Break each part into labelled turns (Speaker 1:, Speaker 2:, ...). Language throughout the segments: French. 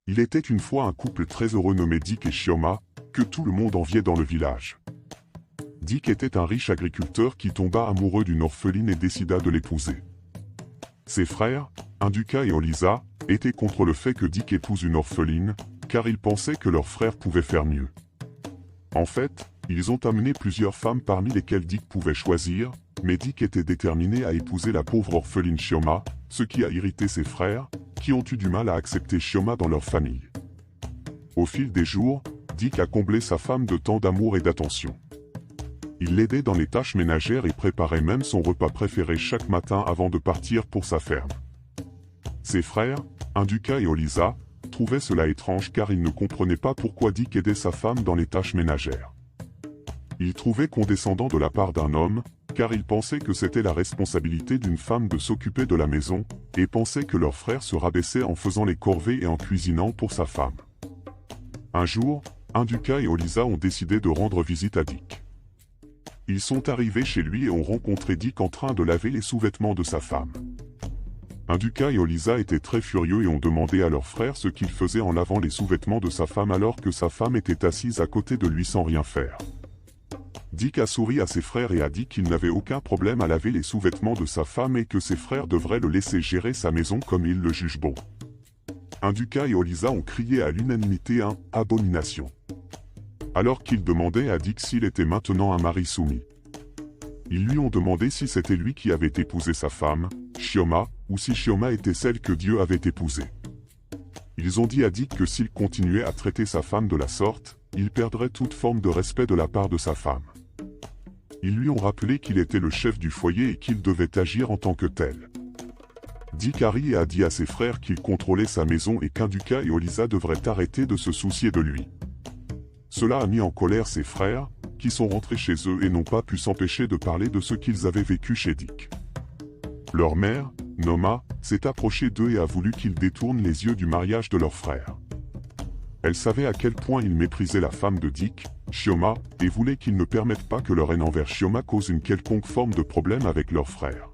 Speaker 1: Il était une fois un couple très heureux nommé Dick et Chioma, que tout le monde enviait dans le village. Dick était un riche agriculteur qui tomba amoureux d'une orpheline et décida de l'épouser. Ses frères, Induka et Olisa, étaient contre le fait que Dick épouse une orpheline, car ils pensaient que leur frère pouvait faire mieux. En fait, ils ont amené plusieurs femmes parmi lesquelles Dick pouvait choisir, mais Dick était déterminé à épouser la pauvre orpheline Chioma, ce qui a irrité ses frères, qui ont eu du mal à accepter Chioma dans leur famille. Au fil des jours, Dick a comblé sa femme de tant d'amour et d'attention. Il l'aidait dans les tâches ménagères et préparait même son repas préféré chaque matin avant de partir pour sa ferme. Ses frères, Induka et Olisa, trouvaient cela étrange car ils ne comprenaient pas pourquoi Dick aidait sa femme dans les tâches ménagères. Ils trouvaient condescendant de la part d'un homme, car ils pensaient que c'était la responsabilité d'une femme de s'occuper de la maison, et pensaient que leur frère se rabaissait en faisant les corvées et en cuisinant pour sa femme. Un jour, Induka et Olisa ont décidé de rendre visite à Dick. Ils sont arrivés chez lui et ont rencontré Dick en train de laver les sous-vêtements de sa femme. Induka et Olisa étaient très furieux et ont demandé à leur frère ce qu'il faisait en lavant les sous-vêtements de sa femme alors que sa femme était assise à côté de lui sans rien faire. Dick a souri à ses frères et a dit qu'il n'avait aucun problème à laver les sous-vêtements de sa femme et que ses frères devraient le laisser gérer sa maison comme il le juge bon. Induka et Olisa ont crié à l'unanimité un « abomination », alors qu'ils demandaient à Dick s'il était maintenant un mari soumis. Ils lui ont demandé si c'était lui qui avait épousé sa femme, Chioma, ou si Chioma était celle que Dieu avait épousée. Ils ont dit à Dick que s'il continuait à traiter sa femme de la sorte, il perdrait toute forme de respect de la part de sa femme. Ils lui ont rappelé qu'il était le chef du foyer et qu'il devait agir en tant que tel. Dick a ri et a dit à ses frères qu'il contrôlait sa maison et qu'Induka et Olisa devraient arrêter de se soucier de lui. Cela a mis en colère ses frères, qui sont rentrés chez eux et n'ont pas pu s'empêcher de parler de ce qu'ils avaient vécu chez Dick. Leur mère, Noma, s'est approchée d'eux et a voulu qu'ils détournent les yeux du mariage de leur frère. Elle savait à quel point ils méprisaient la femme de Dick, Chioma, et voulait qu'ils ne permettent pas que leur haine envers Chioma cause une quelconque forme de problème avec leur frère.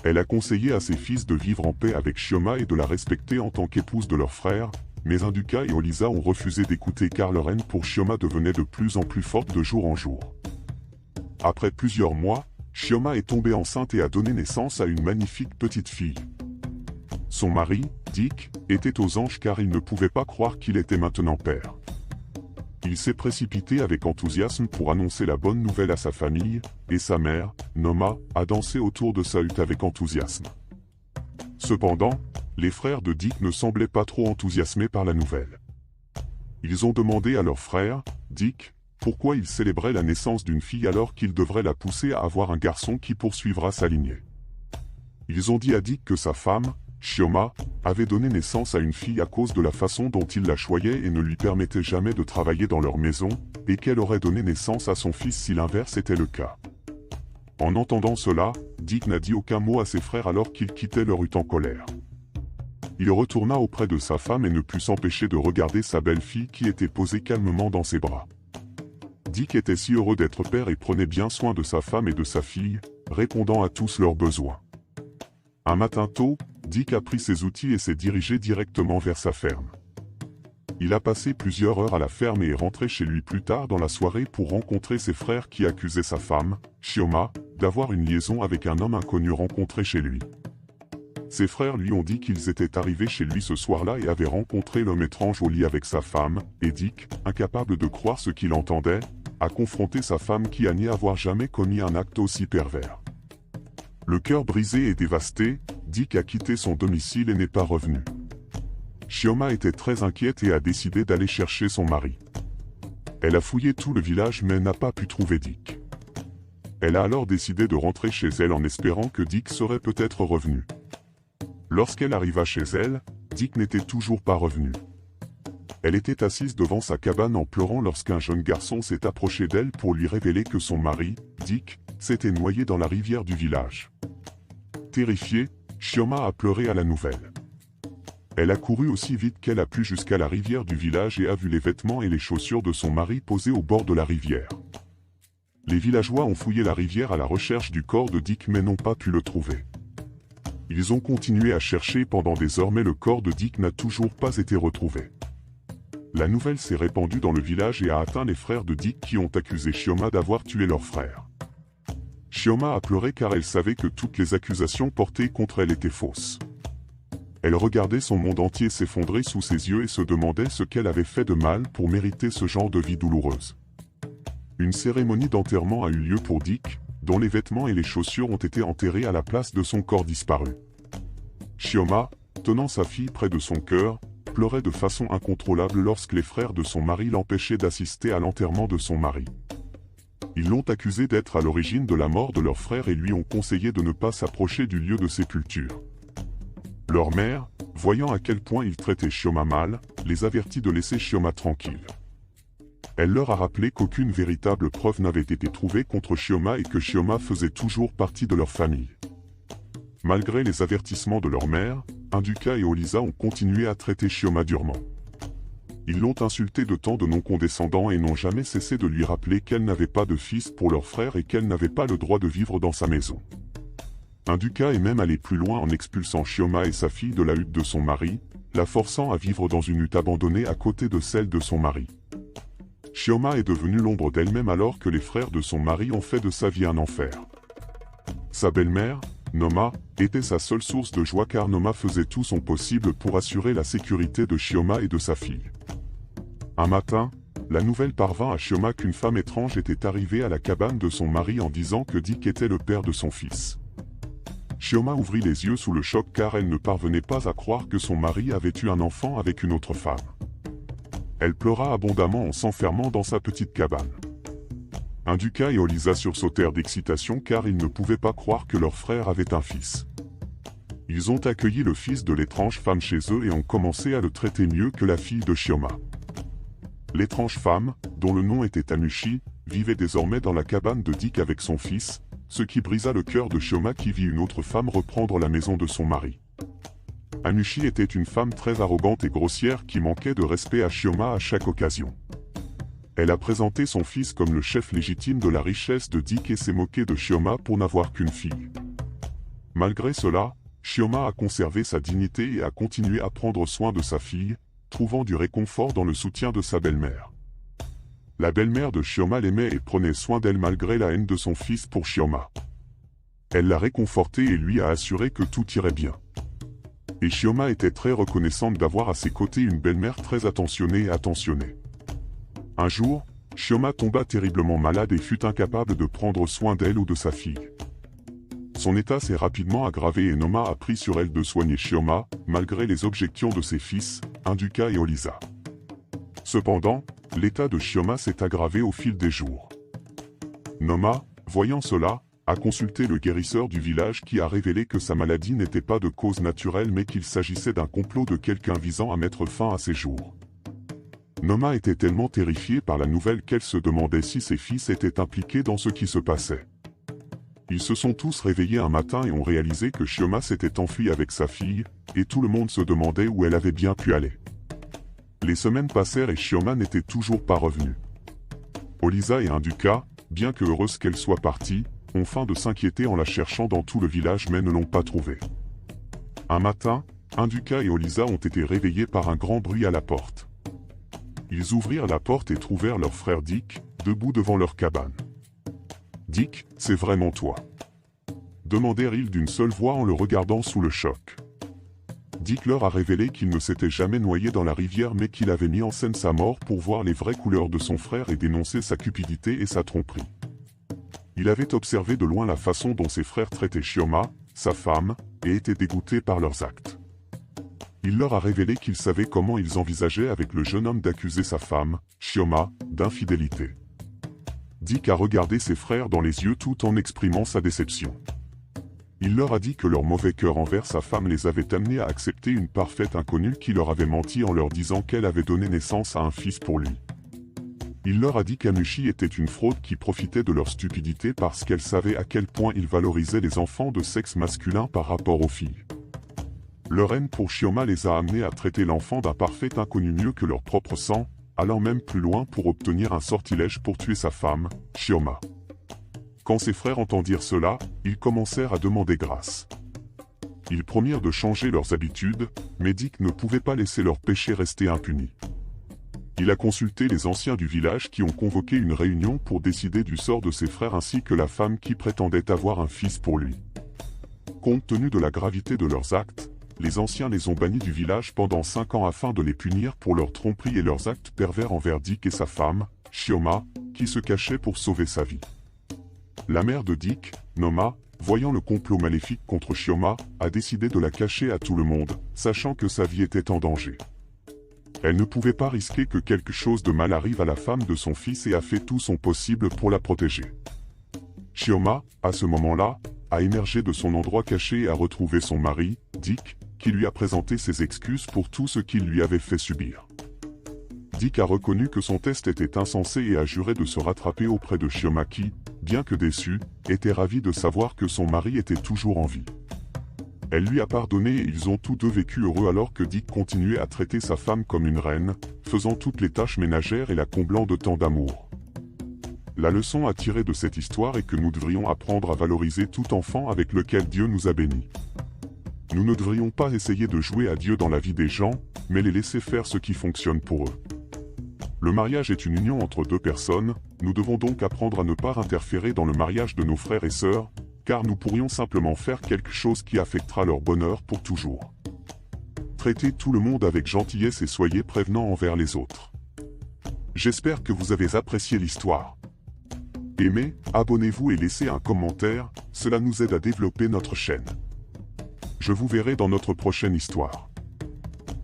Speaker 1: Elle a conseillé à ses fils de vivre en paix avec Chioma et de la respecter en tant qu'épouse de leur frère, mais Induka et Olisa ont refusé d'écouter car leur haine pour Chioma devenait de plus en plus forte de jour en jour. Après plusieurs mois, Chioma est tombée enceinte et a donné naissance à une magnifique petite fille. Son mari, Dick, était aux anges car il ne pouvait pas croire qu'il était maintenant père. Il s'est précipité avec enthousiasme pour annoncer la bonne nouvelle à sa famille, et sa mère, Noma, a dansé autour de sa hutte avec enthousiasme. Cependant, les frères de Dick ne semblaient pas trop enthousiasmés par la nouvelle. Ils ont demandé à leur frère, Dick, pourquoi il célébrait la naissance d'une fille alors qu'il devrait la pousser à avoir un garçon qui poursuivra sa lignée. Ils ont dit à Dick que sa femme, Chioma, avait donné naissance à une fille à cause de la façon dont il la choyait et ne lui permettait jamais de travailler dans leur maison, et qu'elle aurait donné naissance à son fils si l'inverse était le cas. En entendant cela, Dick n'a dit aucun mot à ses frères alors qu'ils quittaient leur hutte en colère. Il retourna auprès de sa femme et ne put s'empêcher de regarder sa belle-fille qui était posée calmement dans ses bras. Dick était si heureux d'être père et prenait bien soin de sa femme et de sa fille, répondant à tous leurs besoins. Un matin tôt, Dick a pris ses outils et s'est dirigé directement vers sa ferme. Il a passé plusieurs heures à la ferme et est rentré chez lui plus tard dans la soirée pour rencontrer ses frères qui accusaient sa femme, Chioma, d'avoir une liaison avec un homme inconnu rencontré chez lui. Ses frères lui ont dit qu'ils étaient arrivés chez lui ce soir-là et avaient rencontré l'homme étrange au lit avec sa femme, et Dick, incapable de croire ce qu'il entendait, a confronté sa femme qui a nié avoir jamais commis un acte aussi pervers. Le cœur brisé et dévasté, Dick a quitté son domicile et n'est pas revenu. Chioma était très inquiète et a décidé d'aller chercher son mari. Elle a fouillé tout le village mais n'a pas pu trouver Dick. Elle a alors décidé de rentrer chez elle en espérant que Dick serait peut-être revenu. Lorsqu'elle arriva chez elle, Dick n'était toujours pas revenu. Elle était assise devant sa cabane en pleurant lorsqu'un jeune garçon s'est approché d'elle pour lui révéler que son mari, Dick, s'était noyé dans la rivière du village. Terrifiée, Chioma a pleuré à la nouvelle. Elle a couru aussi vite qu'elle a pu jusqu'à la rivière du village et a vu les vêtements et les chaussures de son mari posés au bord de la rivière. Les villageois ont fouillé la rivière à la recherche du corps de Dick mais n'ont pas pu le trouver. Ils ont continué à chercher pendant des heures mais le corps de Dick n'a toujours pas été retrouvé. La nouvelle s'est répandue dans le village et a atteint les frères de Dick qui ont accusé Shioma d'avoir tué leur frère. Shioma a pleuré car elle savait que toutes les accusations portées contre elle étaient fausses. Elle regardait son monde entier s'effondrer sous ses yeux et se demandait ce qu'elle avait fait de mal pour mériter ce genre de vie douloureuse. Une cérémonie d'enterrement a eu lieu pour Dick, dont les vêtements et les chaussures ont été enterrés à la place de son corps disparu. Shioma, tenant sa fille près de son cœur, pleurait de façon incontrôlable lorsque les frères de son mari l'empêchaient d'assister à l'enterrement de son mari. Ils l'ont accusé d'être à l'origine de la mort de leur frère et lui ont conseillé de ne pas s'approcher du lieu de sépulture. Leur mère, voyant à quel point il traitait Shioma mal, les avertit de laisser Shioma tranquille. Elle leur a rappelé qu'aucune véritable preuve n'avait été trouvée contre Shioma et que Shioma faisait toujours partie de leur famille. Malgré les avertissements de leur mère, Induka et Olisa ont continué à traiter Shioma durement. Ils l'ont insultée de tant de noms condescendants et n'ont jamais cessé de lui rappeler qu'elle n'avait pas de fils pour leur frère et qu'elle n'avait pas le droit de vivre dans sa maison. Induka est même allé plus loin en expulsant Shioma et sa fille de la hutte de son mari, la forçant à vivre dans une hutte abandonnée à côté de celle de son mari. Shioma est devenue l'ombre d'elle-même alors que les frères de son mari ont fait de sa vie un enfer. Sa belle-mère, Noma, était sa seule source de joie car Noma faisait tout son possible pour assurer la sécurité de Shioma et de sa fille. Un matin, la nouvelle parvint à Shioma qu'une femme étrange était arrivée à la cabane de son mari en disant que Dick était le père de son fils. Shioma ouvrit les yeux sous le choc car elle ne parvenait pas à croire que son mari avait eu un enfant avec une autre femme. Elle pleura abondamment en s'enfermant dans sa petite cabane. Induka et Olisa sursautèrent d'excitation car ils ne pouvaient pas croire que leur frère avait un fils. Ils ont accueilli le fils de l'étrange femme chez eux et ont commencé à le traiter mieux que la fille de Shioma. L'étrange femme, dont le nom était Anushi, vivait désormais dans la cabane de Dick avec son fils, ce qui brisa le cœur de Shioma qui vit une autre femme reprendre la maison de son mari. Anushi était une femme très arrogante et grossière qui manquait de respect à Shioma à chaque occasion. Elle a présenté son fils comme le chef légitime de la richesse de Dick et s'est moquée de Shioma pour n'avoir qu'une fille. Malgré cela, Shioma a conservé sa dignité et a continué à prendre soin de sa fille, trouvant du réconfort dans le soutien de sa belle-mère. La belle-mère de Shioma l'aimait et prenait soin d'elle malgré la haine de son fils pour Shioma. Elle l'a réconforté et lui a assuré que tout irait bien. Et Shioma était très reconnaissante d'avoir à ses côtés une belle-mère très attentionnée et attentionnée. Un jour, Shioma tomba terriblement malade et fut incapable de prendre soin d'elle ou de sa fille. Son état s'est rapidement aggravé et Noma a pris sur elle de soigner Shioma, malgré les objections de ses fils, Induka et Olisa. Cependant, l'état de Shioma s'est aggravé au fil des jours. Noma, voyant cela, a consulté le guérisseur du village qui a révélé que sa maladie n'était pas de cause naturelle mais qu'il s'agissait d'un complot de quelqu'un visant à mettre fin à ses jours. Noma était tellement terrifiée par la nouvelle qu'elle se demandait si ses fils étaient impliqués dans ce qui se passait. Ils se sont tous réveillés un matin et ont réalisé que Shioma s'était enfuie avec sa fille, et tout le monde se demandait où elle avait bien pu aller. Les semaines passèrent et Shioma n'était toujours pas revenue. Olisa et Induka, bien que heureuses qu'elle soit partie, ont faim de s'inquiéter en la cherchant dans tout le village mais ne l'ont pas trouvée. Un matin, Induka et Olisa ont été réveillés par un grand bruit à la porte. Ils ouvrirent la porte et trouvèrent leur frère Dick, debout devant leur cabane. « Dick, c'est vraiment toi ?» demandèrent-ils d'une seule voix en le regardant sous le choc. Dick leur a révélé qu'il ne s'était jamais noyé dans la rivière mais qu'il avait mis en scène sa mort pour voir les vraies couleurs de son frère et dénoncer sa cupidité et sa tromperie. Il avait observé de loin la façon dont ses frères traitaient Shioma, sa femme, et était dégoûté par leurs actes. Il leur a révélé qu'il savait comment ils envisageaient avec le jeune homme d'accuser sa femme, Shioma, d'infidélité. Dick a regardé ses frères dans les yeux tout en exprimant sa déception. Il leur a dit que leur mauvais cœur envers sa femme les avait amenés à accepter une parfaite inconnue qui leur avait menti en leur disant qu'elle avait donné naissance à un fils pour lui. Il leur a dit qu'Anushi était une fraude qui profitait de leur stupidité parce qu'elle savait à quel point ils valorisaient les enfants de sexe masculin par rapport aux filles. Leur haine pour Shioma les a amenés à traiter l'enfant d'un parfait inconnu mieux que leur propre sang, allant même plus loin pour obtenir un sortilège pour tuer sa femme, Shioma. Quand ses frères entendirent cela, ils commencèrent à demander grâce. Ils promirent de changer leurs habitudes, mais Dick ne pouvait pas laisser leurs péchés rester impunis. Il a consulté les anciens du village qui ont convoqué une réunion pour décider du sort de ses frères ainsi que la femme qui prétendait avoir un fils pour lui. Compte tenu de la gravité de leurs actes, les anciens les ont bannis du village pendant 5 ans afin de les punir pour leurs tromperies et leurs actes pervers envers Dick et sa femme, Shioma, qui se cachait pour sauver sa vie. La mère de Dick, Noma, voyant le complot maléfique contre Shioma, a décidé de la cacher à tout le monde, sachant que sa vie était en danger. Elle ne pouvait pas risquer que quelque chose de mal arrive à la femme de son fils et a fait tout son possible pour la protéger. Shioma, à ce moment-là, a émergé de son endroit caché et a retrouvé son mari, Dick, qui lui a présenté ses excuses pour tout ce qu'il lui avait fait subir. Dick a reconnu que son test était insensé et a juré de se rattraper auprès de Shioma qui, bien que déçue, était ravie de savoir que son mari était toujours en vie. Elle lui a pardonné et ils ont tous deux vécu heureux alors que Dick continuait à traiter sa femme comme une reine, faisant toutes les tâches ménagères et la comblant de tant d'amour. La leçon à tirer de cette histoire est que nous devrions apprendre à valoriser tout enfant avec lequel Dieu nous a bénis. Nous ne devrions pas essayer de jouer à Dieu dans la vie des gens, mais les laisser faire ce qui fonctionne pour eux. Le mariage est une union entre deux personnes, nous devons donc apprendre à ne pas interférer dans le mariage de nos frères et sœurs, car nous pourrions simplement faire quelque chose qui affectera leur bonheur pour toujours. Traitez tout le monde avec gentillesse et soyez prévenants envers les autres. J'espère que vous avez apprécié l'histoire. Aimez, abonnez-vous et laissez un commentaire, cela nous aide à développer notre chaîne. Je vous verrai dans notre prochaine histoire.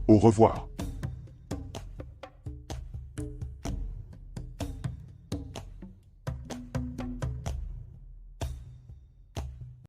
Speaker 1: Au revoir.